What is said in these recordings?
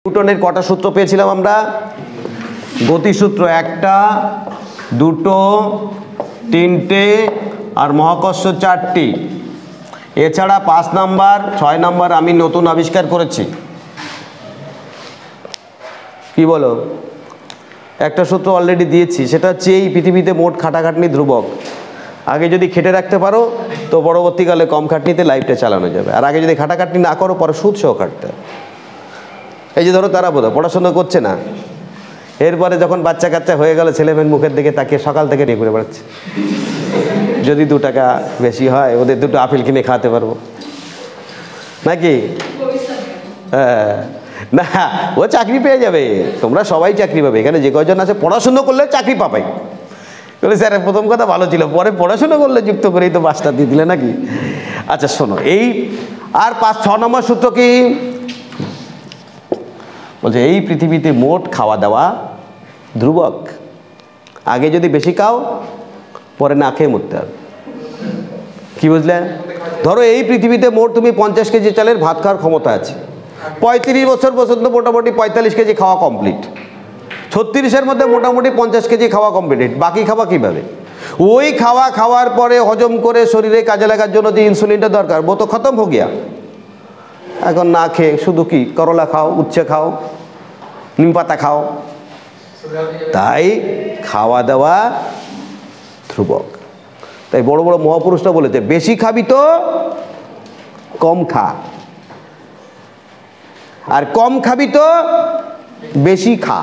নিউটনের কটা সূত্র পেয়েছিলাম আমরা? গতিসূত্র একটা, দুটো, তিনটে আর মহাকর্ষ চারটি। এছাড়া 5 নাম্বার 6 নাম্বার আমি নতুন আবিষ্কার করেছি। কি বলো? একটা সূত্র অলরেডি দিয়েছি, সেটা হচ্ছে এই পৃথিবীতে মোট খাটাখাটনি ধ্রুবক। আগে যদি খেটে রাখতে পারো তো পরবর্তীকালে কম খাটনিতে লাইফটা চালানো যাবে, আর আগে যদি খাটাখাটনি না করো পরে সুদ সহ খাটতে। এই যে ধরো তারা বোধ পড়াশোনা করছে না, এরপরে যখন বাচ্চা কাচ্চা হয়ে গেল ছেলেমেয়ের মুখের দিকে তাকে সকাল থেকে নিয়ে ঘুরে বেড়াচ্ছে। যদি 2 টাকা বেশি হয় ওদের 2টো আপেল কিনে খাওয়াতে পারবো নাকি? হ্যাঁ, না ও চাকরি পেয়ে যাবে, তোমরা সবাই চাকরি পাবে এখানে। যে কয়জন আছে পড়াশুনো করলে চাকরি পাবাই। বলে স্যার প্রথম কথা ভালো ছিল, পরে পড়াশুনো করলে যুক্ত করেই তো মাস্টার দিয়ে দিলে নাকি? আচ্ছা শোনো, এই আর 5-6 নম্বর সূত্র কি বলছে? এই পৃথিবীতে মোট খাওয়া দাওয়া ধ্রুবক। আগে যদি বেশি খাও পরে না খেয়ে মরতে হবে। কি বুঝলে? ধরো এই পৃথিবীতে মোট তুমি 50 কেজি চালের ভাত খাওয়ার ক্ষমতা আছে, 35 বছর পর্যন্ত মোটামুটি 45 কেজি খাওয়া কমপ্লিট, 36-এর মধ্যে মোটামুটি 50 কেজি খাওয়া কমপ্লিট। বাকি খাওয়া কীভাবে? ওই খাওয়ার পরে হজম করে শরীরে কাজে লাগার জন্য যে ইনসুলিনটা দরকার ও তো খতম হয়ে গিয়া। এখন না খেয়ে শুধু কি করলা খাও, উচ্ছে খাও, নিম পাতা খাও। তাই খাওয়া দাওয়া ধ্রুবক। তাই বড় বড় মহাপুরুষরা বলেছে বেশি খাবি তো কম খা, আর কম খাবি তো বেশি খা।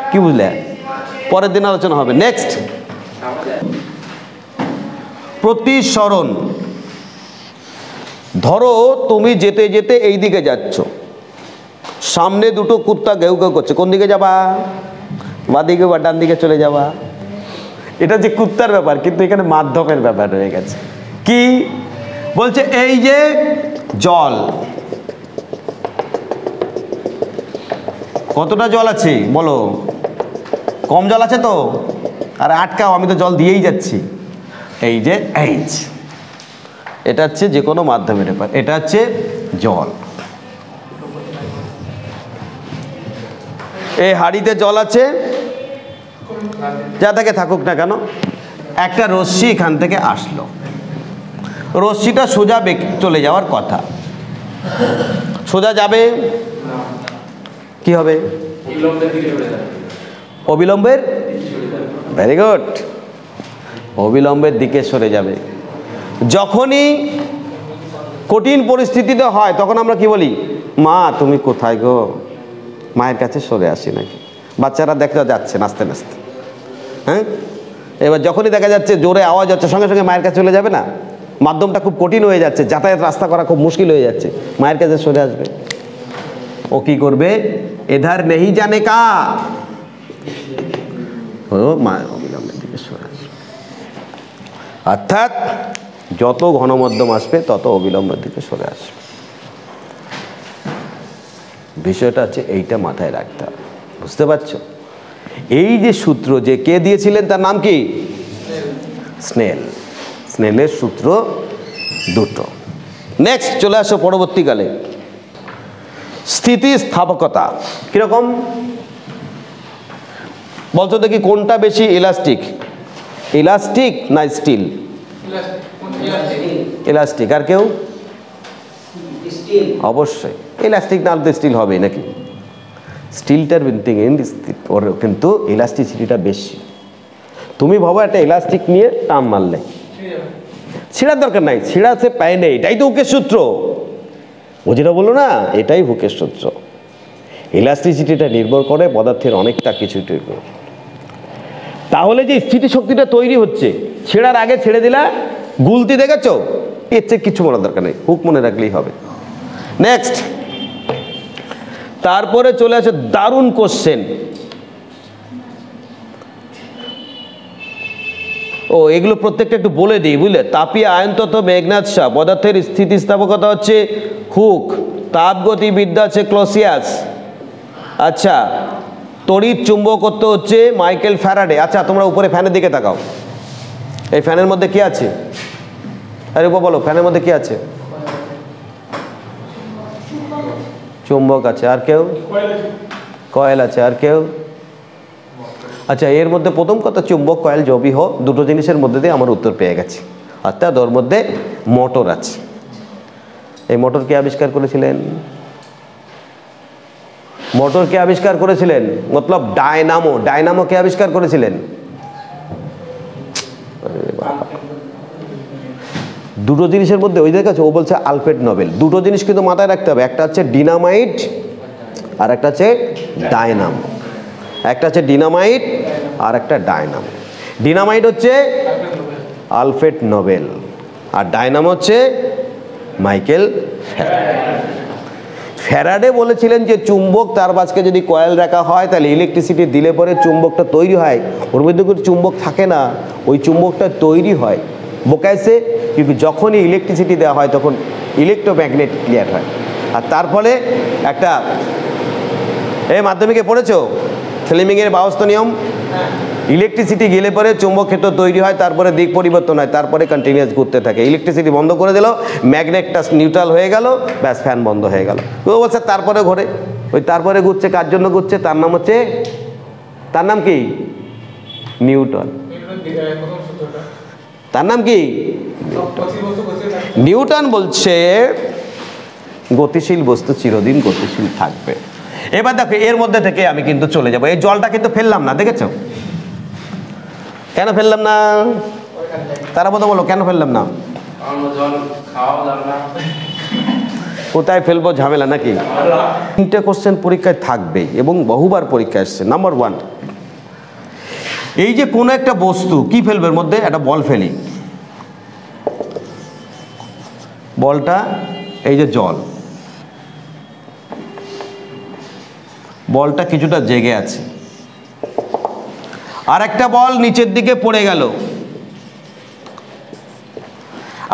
কি বুঝলে? পরের দিন আলোচনা হবে। নেক্সট, প্রতিসরণ। ধরো তুমি যেতে যেতে এই দিকে যাচ্ছ, সামনে 2টো কুত্তা ঘেউ ঘেউ করছে, কোন দিকে যাবা? বাঁ দিকে বা ডান দিকে চলে যাবা। এটা যে কুত্তার ব্যাপার, কিন্তু এখানে মাধ্যমের ব্যাপার রয়ে গেছে। কি বলছে? এই যে জল, কতটা জল আছে বলো? কম জল আছে তো? আর আটকাও, আমি তো জল দিয়েই যাচ্ছি। এই যে এইচ, এটা হচ্ছে যে কোনো মাধ্যমের ব্যাপার। এটা হচ্ছে জল। এই হাঁড়িতে জল আছে, যা থেকে থাকুক না কেন, একটা রশ্মি এখান থেকে আসলো, রশ্মিটা সোজা চলে যাওয়ার কথা, সোজা যাবে, কি হবে? অবিলম্বের, ভেরি গুড, অবিলম্বের দিকে সরে যাবে। যখনই কঠিন পরিস্থিতিতে হয় তখন আমরা কি বলি? মা তুমি কোথায় গো? মায়ের কাছে সরে আসি নাকি? বাচ্চারা দেখা যাচ্ছে নাচতে নাচতে, হ্যাঁ? এবার যখনই দেখা যাচ্ছে জোরে আওয়াজ হচ্ছে সঙ্গে সঙ্গে মায়ের কাছে চলে যাবে না? মাধ্যমটা খুব কঠিন হয়ে যাচ্ছে, যাতায়াত রাস্তা করা খুব মুশকিল হয়ে যাচ্ছে, মায়ের কাছে সরে আসবে। ও কি করবে? এধার নেই জানে কা, ও মা অবিলম্বের দিকে সরে আসবে। অর্থাৎ যত ঘনমধ্যম আসবে তত অবিলম্বের দিকে সরে আসবে। বিষয়টা হচ্ছে এইটা মাথায় রাখতে হবে, বুঝতে পারছো? এই যে সূত্র যে কে দিয়েছিলেন তার নাম কি? স্নেল। স্নেলের সূত্র 2টো। নেক্সট চলে আসো পরবর্তীকালে, স্থিতিস্থাপকতা। কিরকম বলছো দেখি? কোনটা বেশি ইলাস্টিক? ইলাস্টিক না স্টিল? ইলাস্টিক। আর কেউ? অবশ্যই ইলাস্টিক, না হলে তো স্টিল হবেই নাকি? স্টিলটার ওর কিন্তু ইলাস্টিসিটিটা বেশি। তুমি ভাবো একটা ইলাস্টিক নিয়ে টান মারলে ছিঁড়ার দরকার নাই, ছিঁড়া সে পায় নেই, এটাই তো হুকের সূত্র। ও যেটা বললো না, এটাই হুকের সূত্র। ইলাস্টিসিটিটা নির্ভর করে পদার্থের অনেকটা কিছু। তাহলে যে স্থিতিশক্তিটা তৈরি হচ্ছে, ছেড়ার আগে ছেড়ে দিলা, গুলতি দেখেছ? এর চেয়ে কিছু মনে দরকার নেই, হুক মনে রাখলেই হবে। নেক্সট, তারপরে চলে আসে দারুণ কোশ্চেন। ও এগুলো প্রত্যেকটা একটু বলে দিই, বুঝলে? তাপীয় আয়নতত্ত্ব মেঘনাদ শাহ, পদার্থের স্থিতিস্থাপকতা হচ্ছে হুক, তাপগতিবিদ্যা হচ্ছে ক্লসিয়াস, আচ্ছা তড়িৎ চুম্বকত্ব হচ্ছে মাইকেল ফ্যারাডে। আচ্ছা তোমরা উপরে ফ্যানের দিকে তাকাও, এই ফ্যানের মধ্যে কি আছে? আরে বলো ফ্যানের মধ্যে কি আছে? চুম্বক আছে, আর কেউ? কয়েল আছে, আর কেউ? আচ্ছা, এর মধ্যে প্রথম কথা চুম্বক কয়েল জবি হো দুটো জিনিসের মধ্যে দিয়ে আমার উত্তর পেয়ে গেছি, অর্থাৎ ওর মধ্যে মোটর আছে। এই মোটর কে আবিষ্কার করেছিলেন? মোটর কে আবিষ্কার করেছিলেন? মতলব ডায়নামো, ডায়নামো কে আবিষ্কার করেছিলেন? দুটো জিনিসের মধ্যে ওই দেখেছো, ও বলছে আলফ্রেড নোবেল। দুটো জিনিস কিন্তু মাথায় রাখতে হবে, একটা হচ্ছে ডিনামাইট আর একটা হচ্ছে ডায়নামো। একটা হচ্ছে ডিনামাইট আর একটা ডায়নামো। ডিনামাইট হচ্ছে আলফ্রেড নোবেল আর ডায়নামো হচ্ছে মাইকেল ফ্যারাডে। ফ্যারাডে বলেছিলেন যে চুম্বক তার মাঝকে যদি কয়েল রাখা হয় তাহলে ইলেকট্রিসিটি দিলে পরে চুম্বকটা তৈরি হয়। ওর মধ্যে কোনো চুম্বক থাকে না, ওই চুম্বকটা তৈরি হয় বোকাইছে, কিন্তু যখনই ইলেকট্রিসিটি দেওয়া হয় তখন ইলেকট্রোম্যাগনেট ক্রিয়েট হয়। আর তার ফলে একটা, এই মাধ্যমিকে পড়েছো ফ্লেমিংয়ের বাউস্ত নিয়ম? ইলেকট্রিসিটি গেলে পরে চুম্বক ক্ষেত্র তৈরি হয়, তারপরে দিক পরিবর্তন হয়, তারপরে কন্টিনিউয়াস ঘুরতে থাকে। ইলেকট্রিসিটি বন্ধ করে দিল, ম্যাগনেটটা নিউট্রাল হয়ে গেল, ব্যাস ফ্যান বন্ধ হয়ে গেল। ও বলছে তারপরে ঘোরে, ওই তারপরে ঘুরছে, কার জন্য ঘুরছে? তার নাম হচ্ছে, তার নাম কি? নিউটন। তার নাম কি? নিউটন বলছে গতিশীল বস্তু চিরদিন গতিশীল থাকবে। এবার দেখো এর মধ্যে থেকে আমি কিন্তু চলে যাব, এই জলটা কিন্তু ফেললাম না, দেখেছো? কেন ফেললাম না? তারা বলো কেন ফেললাম না? কোথায় ফেলবো, ঝামেলা নাকি? তিনটে কোশ্চেন পরীক্ষায় থাকবে এবং বহুবার পরীক্ষায় আসছে। নাম্বার 1, এই যে কোনো একটা বস্তু কি ফেলবে এর মধ্যে? একটা বল ফেলি, বলটা এই যে জল, বলটা কিছুটা জেগে আছে, আর একটা বল নিচের দিকে পড়ে গেল,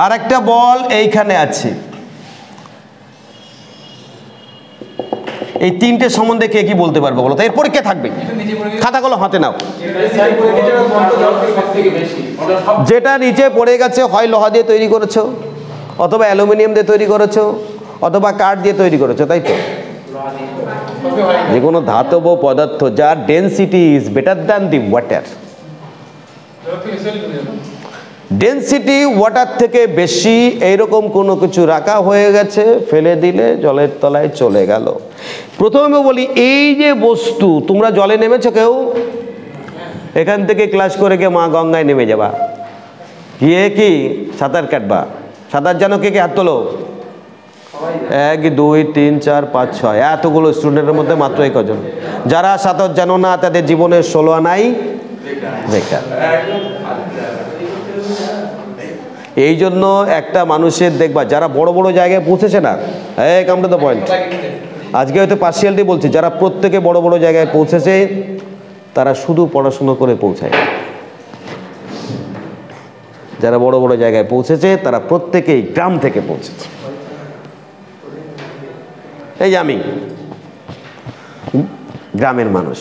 আর একটা বল এইখানে আছে। এই তিনটে সম্বন্ধে কে কি বলতে পারবে বলো তো? এর পরীক্ষা থাকবে, খাতাগুলো হাতে নাও। যেটা নিচে পড়ে গেছে হয় লোহা দিয়ে তৈরি করেছো, অথবা অ্যালুমিনিয়াম দিয়ে তৈরি করেছো, অথবা কাঠ দিয়ে তৈরি করেছো, তাই তো? যে কোনো ধাতব পদার্থ যার density is better than the water, density water থেকে বেশি এইরকম কোনো কিছু রাখা হয়ে গেছে, ফেলে দিলে জলের তলায় চলে গেল। প্রথমে বলি, এই যে বস্তু, তোমরা জলে নেমেছো কেউ? এখান থেকে ক্লাস করে গিয়ে মা গঙ্গায় নেমে যাবা, গিয়ে কি সাঁতার কাটবা? সাঁতার জানো কে কে? হাত তোলো। 1 2 3 4 5 6, এতগুলো স্টুডেন্টের মধ্যে মাত্র এই কজন। যারা সাঁতার জানো না তাদের জীবনের 16 আনাই বেকার। এই জন্য একটা মানুষের দেখবা যারা বড় বড় জায়গায় পৌঁছেছে না, কাম টু দ্য পয়েন্ট, আজকে হয়তো পার্সিয়ালিটি বলছি, যারা প্রত্যেকে বড় বড় জায়গায় পৌঁছেছে তারা শুধু পড়াশুনো করে পৌঁছায়। যারা বড় বড় জায়গায় পৌঁছেছে তারা প্রত্যেকেই গ্রাম থেকে পৌঁছেছে। এই যে আমি গ্রামের মানুষ,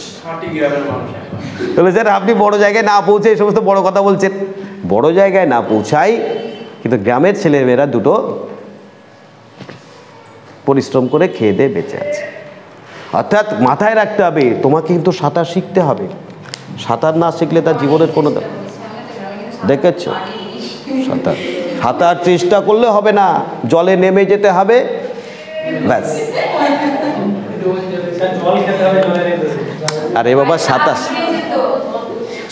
তাহলে স্যার আপনি বড় জায়গায় না পৌঁছে এই সমস্ত বড় কথা বলছেন। বড় জায়গায় না পৌঁছাই, কিন্তু গ্রামের ছেলেমেয়েরা দুটো পরিশ্রম করে খেয়ে দিয়ে বেঁচে আছে। অর্থাৎ মাথায় রাখতে হবে তোমাকে কিন্তু সাঁতার শিখতে হবে। সাঁতার না শিখলে তার জীবনের কোনো, দেখেছ সাঁতার, সাঁতার চেষ্টা করলে হবে না, জলে নেমে যেতে হবে, ব্যাস। আরে বাবা সাঁতার,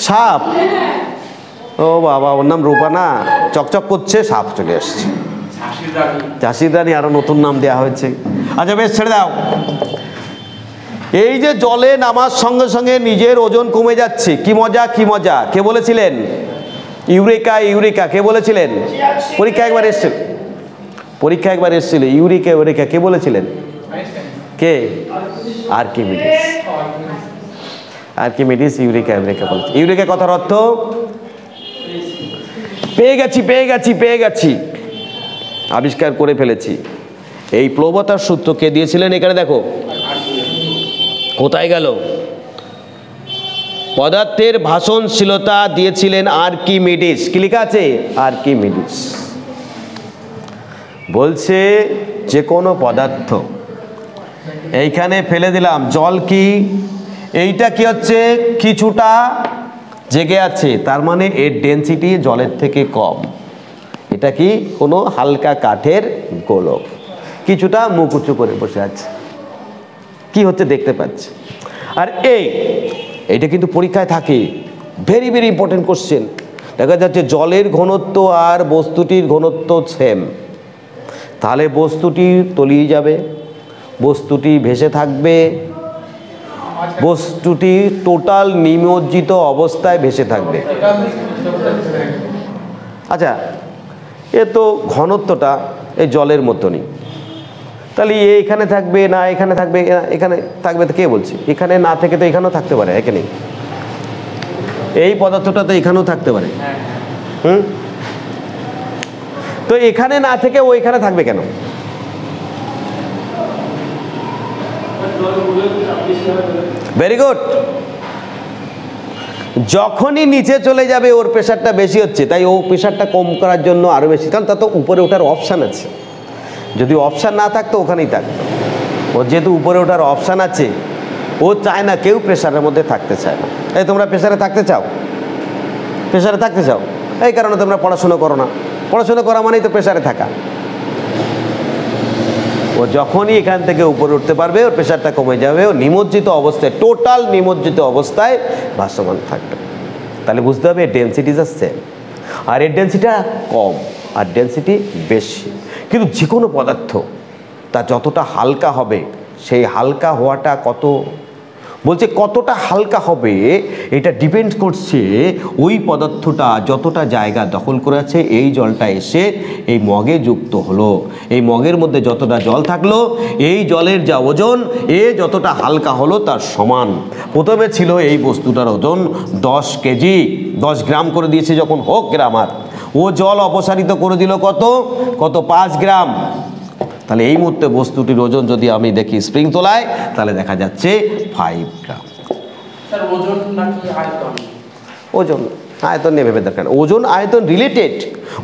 সাপ, ও বাবা ওর নাম রূপা না, চকচক করছে, সাপ চলে আসছে। ঝাঁসির রানী আরো নতুন নাম দেওয়া হয়েছে। আচ্ছা বেশ, ছেড়ে দাও। এই যে জলে নামার সঙ্গে সঙ্গে নিজের ওজন কমে যাচ্ছে, কি মজা কি মজা। কে বলেছিলেন? ইউরেকা, ইউরেকা কে বলেছিলেন? পরীক্ষা একবার এসছিল, পরীক্ষা একবার এসছিল, ইউরেকা ইউরেকা কে বলেছিলেন? কে? আর্কিমিডিস। আর্কিমিডিস ইউরেকা ইউরেকা বলছে। ইউরেকা কথার অর্থ পেয়ে গেছি পেয়ে গেছি পেয়ে গেছি, আবিষ্কার করে ফেলেছি। এই প্লবতার সূত্র কে দিয়েছিলেন? এখানে দেখো কোথায় গেল, পদার্থের ভাসনশীলতা দিয়েছিলেন আর্কিমিডিস। কি লেখা আছে? আর্কিমিডিস। বলছে যে কোনো পদার্থ এইখানে ফেলে দিলাম, জল কি এইটা কি হচ্ছে কিছুটা জেগে আছে, তার মানে এর ডেনসিটি জলের থেকে কম। এটা কি কোনো হালকা কাঠের গোলক, কিছুটা মুখ উঁচু করে বসে আছে, কি হচ্ছে দেখতে পাচ্ছি। আর এইটা কিন্তু পরীক্ষায় থাকে, ভেরি ভেরি ইম্পর্টেন্ট কোশ্চেন। দেখা যাচ্ছে জলের ঘনত্ব আর বস্তুটির ঘনত্ব সেম, তাহলে বস্তুটি তলিয়ে যাবে, বস্তুটি ভেসে থাকবে, বস্তুটি টোটাল নিমজ্জিত অবস্থায় ভেসে থাকবে। আচ্ছা, এ তো ঘনত্বটা এই জলের মতনই, তাহলে এখানে থাকবে না এখানে থাকবে, এখানে থাকবে তো কে বলছে? এখানে না থেকে তো এখানেও থাকতে পারে, এখানে এই পদার্থটা তো এখানেও থাকতে পারে। তো এখানে না থেকে ওইখানে থাকবে কেন? Very good. যখনই নিচে চলে যাবে ওর প্রেশারটা বেশি হচ্ছে, তাই ও প্রেশারটা কম করার জন্য আরো বেশি, কারণ তার তো উপরে ওঠার অপশান আছে। যদি অপশান না থাকতো ওখানেই থাকতো, ওর যেহেতু উপরে ওঠার অপশান আছে, ও চায় না কেউ প্রেশারের মধ্যে থাকতে চায় না। এই তোমরা প্রেশারে থাকতে চাও? প্রেশারে থাকতে চাও, এই কারণে তোমরা পড়াশোনা করো না। পড়াশোনা করা মানেই তো প্রেশারে থাকা। ও যখনই এখান থেকে উপরে উঠতে পারবে ওর প্রেশারটা কমে যাবে, ও নিমজ্জিত অবস্থায়, টোটাল নিমজ্জিত অবস্থায় ভাসমান থাকবে। তাহলে বুঝতে হবে ডেনসিটি ইজ সেম, আর এর ডেনসিটিটা কম আর ডেনসিটি বেশি। কিন্তু যে কোনো পদার্থ তা যতটা হালকা হবে, সেই হালকা হওয়াটা বলছে কতটা হালকা হবে এটা ডিপেন্ড করছে ওই পদার্থটা যতটা জায়গা দখল করে আছে। এই জলটা এসে এই মগে যুক্ত হলো, এই মগের মধ্যে যতটা জল থাকলো, এই জলের যা ওজন এ যতটা হালকা হলো তার সমান। প্রথমে ছিল এই বস্তুটার ওজন 10 কেজি, 10 গ্রাম করে দিয়েছে যখন হোক গ্রামার, ও জল অপসারিত করে দিল কত 5 গ্রাম। তাহলে এই মুহূর্তে বস্তুটির ওজন যদি আমি দেখি স্প্রিং তোলায়, তাহলে দেখা যাচ্ছে 5 গ্রাম। ওজন আয়তন নিয়ে ভেবে দরকার, ওজন আয়তন রিলেটেড।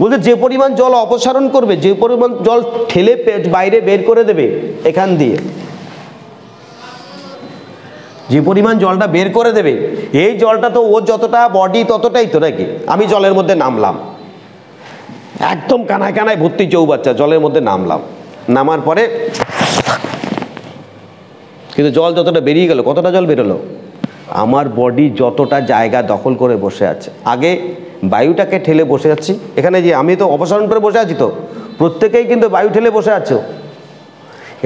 বলতে যে পরিমাণ জল অপসারণ করবে, যে পরিমাণ জল ঠেলে বাইরে বের করে দেবে এখান দিয়ে, যে পরিমাণ জলটা বের করে দেবে, এই জলটা তো ও যতটা বডি ততটাই তো নাকি। আমি জলের মধ্যে নামলাম, একদম কানায় কানায় ভর্তি চৌবাচ্চা, জলের মধ্যে নামলাম, নামার পরে কিন্তু জল যতটা বেরিয়ে গেল, কতটা জল বেরোলো? আমার বডি যতটা জায়গা দখল করে বসে আছে, আগে বায়ুটাকে ঠেলে বসে আছি এখানে, যে আমি তো অপসারণ করে বসে আছি, তো প্রত্যেকেই কিন্তু বায়ু ঠেলে বসে আছো।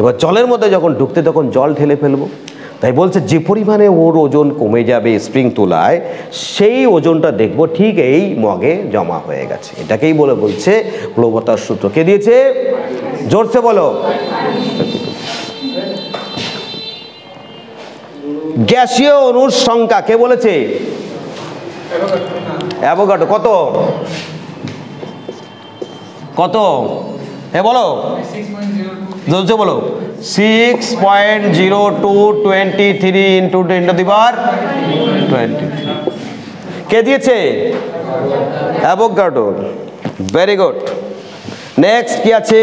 এবার জলের মধ্যে যখন ঢুকতে তখন জল ঠেলে ফেলবো। তাই বলছে যে পরিমাণে ওর ওজন কমে যাবে স্প্রিং তোলায়, সেই ওজনটা দেখবো ঠিক এই মগে জমা হয়ে গেছে। এটাকেই বলছে প্লবতার সূত্র। কে দিয়েছে? জোরসে বলো। গ্যাসীয় অণুর সংখ্যা কে বলেছে? অ্যাভোগাড্রো। কত বলো, জোরসে বলো। 6.02 23 × 10⁻23। কে দিয়েছে? অ্যাভোগাড্রো। Very good. নেক্সট কি আছে?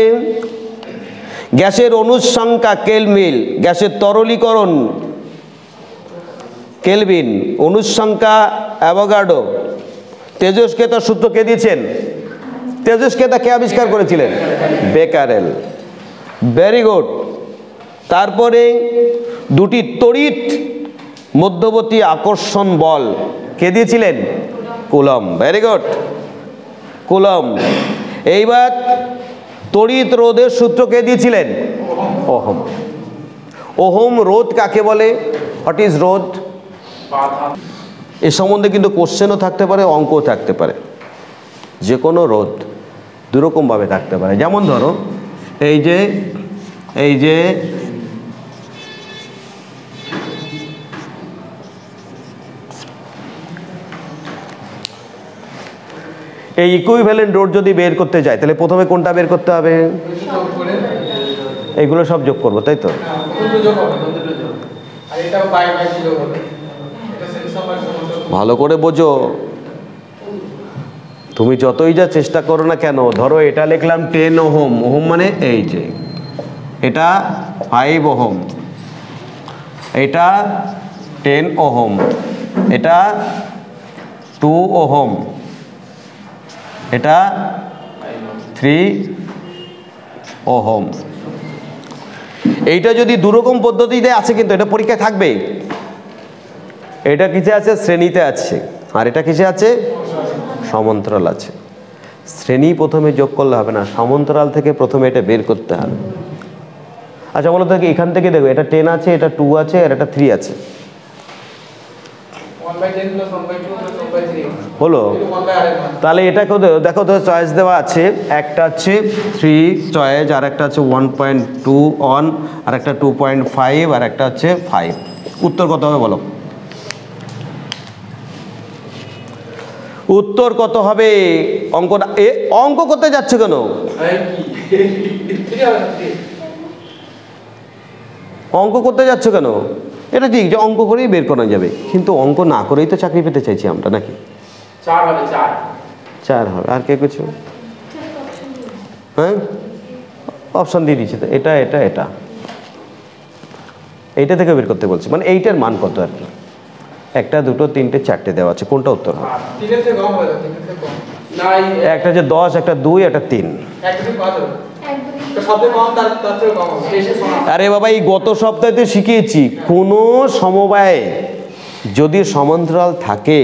গ্যাসের অণুর সংখ্যা কেলভিন, গ্যাসের তরলীকরণ কেলভিন, অণুর সংখ্যা অ্যাভোগাড্রো। তেজস্ক্রিয়তার সূত্র কে দিয়েছেন? তেজস্ক্রিয়তা কে আবিষ্কার করেছিলেন? বেকারেল। Very good. তারপরে দুটি তড়িৎ মধ্যবর্তী আকর্ষণ বল কে দিয়েছিলেন? কুলম্ব। Very good, coulomb. এইবার তড়িৎ রোধের সূত্র কে দিয়েছিলেন? ওহম। ওহম রোধ কাকে বলে? হোয়াট ইজ রোধ? এ সম্বন্ধে কিন্তু কোশ্চেনও থাকতে পারে, অঙ্কও থাকতে পারে। যে কোনো রোধ দুরকমভাবে থাকতে পারে। যেমন ধরো এই যে এই ইকুইভ্যালেন্ট রোধ যদি বের করতে যাই, তাহলে প্রথমে কোনটা বের করতে হবে? এইগুলো সব যোগ করবো, তাই তো? ভালো করে বোঝো, তুমি যতই যা চেষ্টা করো না কেন। ধরো এটা লিখলাম 10 ওহম, ওহম মানে এই যে এটা 5 ওহম, এটা 10 ওহম, এটা 2 ওহম, এটা 3 ওহম। এইটা যদি দুরকম পদ্ধতিতে আছে, কিন্তু এটা পরীক্ষায় থাকবে। এটা কিসে আছে? শ্রেণীতে আছে। আর এটা কিসে আছে? সমান্তরাল আছে। শ্রেণী প্রথমে যোগ করলে হবে না, সমান্তরাল থেকে প্রথমে এটা বের করতে হবে। আচ্ছা বলো তো, এখান থেকে দেখো, এটা 10 আছে, এটা 2 আছে, আর এটা 3 আছে, হলো? তাহলে এটা দেখো তো, চয়েস দেওয়া আছে, একটা হচ্ছে 3 চয়েস, আর একটা হচ্ছে 1.2 অন, আর একটা 2.5, আর একটা হচ্ছে 5। উত্তর কত হবে বলো? উত্তর কত হবে? অঙ্কটা অঙ্ক করতে যাচ্ছে কেন? অঙ্ক করতে যাচ্ছ কেন? এটা ঠিক যে অঙ্ক করেই বের করা যাবে, কিন্তু অঙ্ক না করেই তো চাকরি পেতে চাইছি আমরা, নাকি? 4 হবে। আর কে কিছু? হ্যাঁ, অপশন দিয়ে দিচ্ছে তো, এটা এটা এটা এইটা থেকে বের করতে বলছি, মানে এইটার মান কত আর কি। 1, 2, 3, 4 দেওয়া আছে, কোনটা উত্তর হবে? একটা যে 10, একটা 2, একটা 3। আরে বাবা, এই গত সপ্তাহে শিখিয়েছি, কোনো সমবায়ে যদি সমান্তরাল থাকে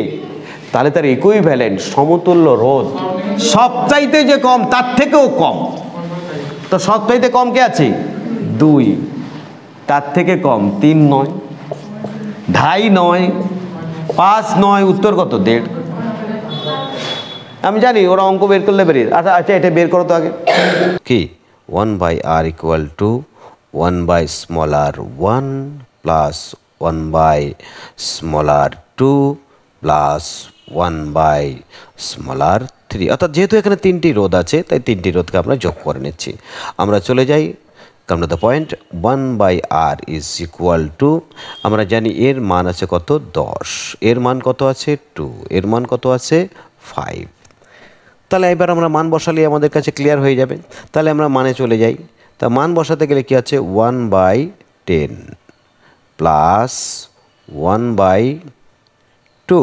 তাহলে তার ইকুইভ্যালেন্ট সমতুল্য রোধ সবচাইতে যে কম তার থেকেও কম। তো সবচাইতে কম কে আছে? 2। তার থেকে কম 3 নয়, 2.5 নয়, 5 নয়। উত্তর কত? 1.5। আমি জানি ওরা অঙ্ক বের করলে বেরিয়ে। আচ্ছা আচ্ছা, এটা বের করো তো আগে। কি 1/r equal to 1/r1 plus 1/r2 plus 1/r3। অর্থাৎ যেহেতু এখানে 3টি রোধ আছে, তাই 3টি রোধকে আমরা যোগ করে নিচ্ছি। আমরা চলে যাই come to the point. 1/r is equal to, আমরা জানি এর মান আছে কত? 10। এর মান কত আছে? 2। এর মান কত আছে? 5। তাহলে এবার আমরা মান বসালে আমাদের কাছে ক্লিয়ার হয়ে যাবে। তাহলে আমরা মানে চলে যাই। তা মান বসাতে গেলে কি আছে? 1/10 প্লাস 1/2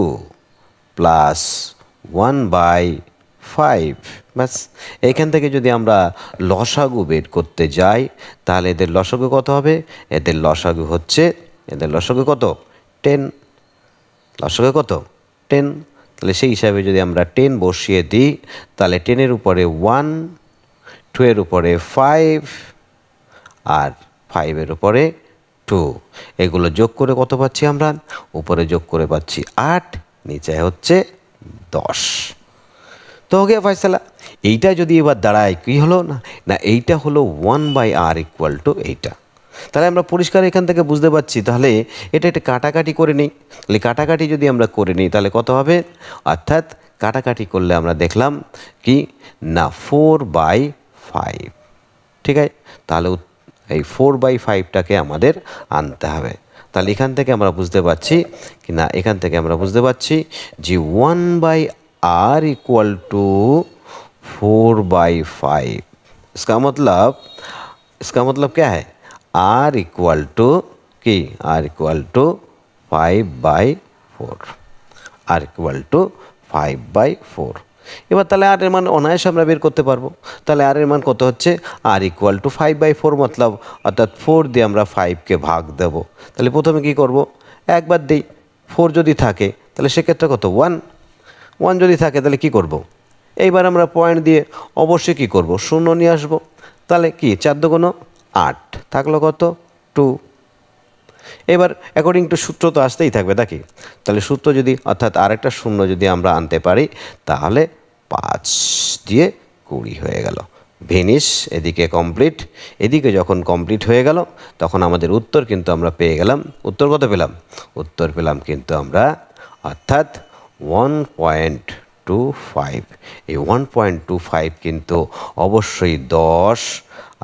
প্লাস 1/5। ব্যাস, এইখান থেকে যদি আমরা লসাগু বের করতে যাই তাহলে এদের লসাগু কত হবে? এদের লসাগু হচ্ছে, এদের লসাগু কত? 10। লসাগু কত? 10। তাহলে সেই হিসাবে যদি আমরা 10 বসিয়ে দিই তাহলে 10-এর উপরে 1, 2-এর উপরে 5, আর 5-এর উপরে 2। এগুলো যোগ করে কত পাচ্ছি আমরা? উপরে যোগ করে পাচ্ছি 8, নিচে হচ্ছে 10। তো হয়ে ফয়সালা। এইটা যদি এবার দাঁড়ায় কি হলো না, না এইটা হলো 1/r ইকুয়াল টু এইটা। তাহলে আমরা পরিষ্কার এখান থেকে বুঝতে পারছি। তাহলে এটা একটা কাটাকাটি করে নিই। তাহলে কাটাকাটি যদি আমরা করে নিই তাহলে কত হবে? অর্থাৎ কাটাকাটি করলে আমরা দেখলাম কি না 4/5। ঠিক আছে, তাহলে এই 4/5টাকে আমাদের আনতে হবে। তাহলে এখান থেকে আমরা বুঝতে পারছি কি না, এখান থেকে আমরা বুঝতে পারছি যে 1/r इक्वल टू 4/5। इसका मतलब क्या है? r इक्वल टू কি? r equal to 5/4। r equal to 5/4। এবার তাহলে আর এর মান অনায়াসে আমরা বের করতে পারবো। তাহলে আর এর মান কত হচ্ছে? r ইকুয়াল টু 5/4, মতলব অর্থাৎ 4 দিয়ে আমরা 5কে ভাগ দেব। তাহলে প্রথমে কি করব? একবার দিই। 4 যদি থাকে তাহলে সেক্ষেত্রে কত? 1 যদি থাকে তাহলে কি করব? এইবার আমরা পয়েন্ট দিয়ে অবশ্যই কি করব? 0 নিয়ে আসবো। তাহলে কি 4 দুগুণ 8, থাকলো কত? 2। এবার অ্যাকর্ডিং টু সূত্র তো আসতেই থাকবে নাকি? তাহলে সূত্র যদি অর্থাৎ আরেকটা 0 যদি আমরা আনতে পারি তাহলে 5 দিয়ে 20 হয়ে গেল। ভেনিস এদিকে কমপ্লিট। এদিকে যখন কমপ্লিট হয়ে গেল তখন আমাদের উত্তর কিন্তু আমরা পেয়ে গেলাম। উত্তর কত পেলাম? উত্তর পেলাম কিন্তু আমরা অর্থাৎ 1.25। এই 1.25 কিন্তু অবশ্যই 10,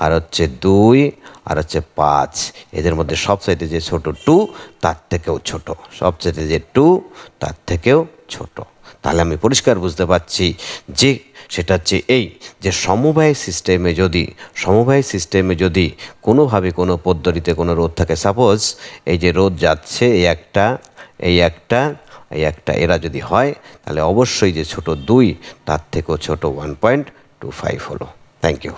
আর হচ্ছে 2, আর হচ্ছে 5। এদের মধ্যে সবচাইতে যে ছোট 2 তার থেকেও ছোট, সবচাইতে যে 2 তার থেকেও ছোট। তাহলে আমি পরিষ্কার বুঝতে পারছি যে সেটা হচ্ছে এই যে সমবায় সিস্টেমে যদি কোনোভাবে কোনো পদ্ধতিতে কোনো রোধ থাকে, সাপোজ এই যে রোধ যাচ্ছে এই একটা এরা যদি হয়, তাহলে অবশ্যই যে ছোট 2 তার থেকেও ছোট 1.25 হলো। Thank you.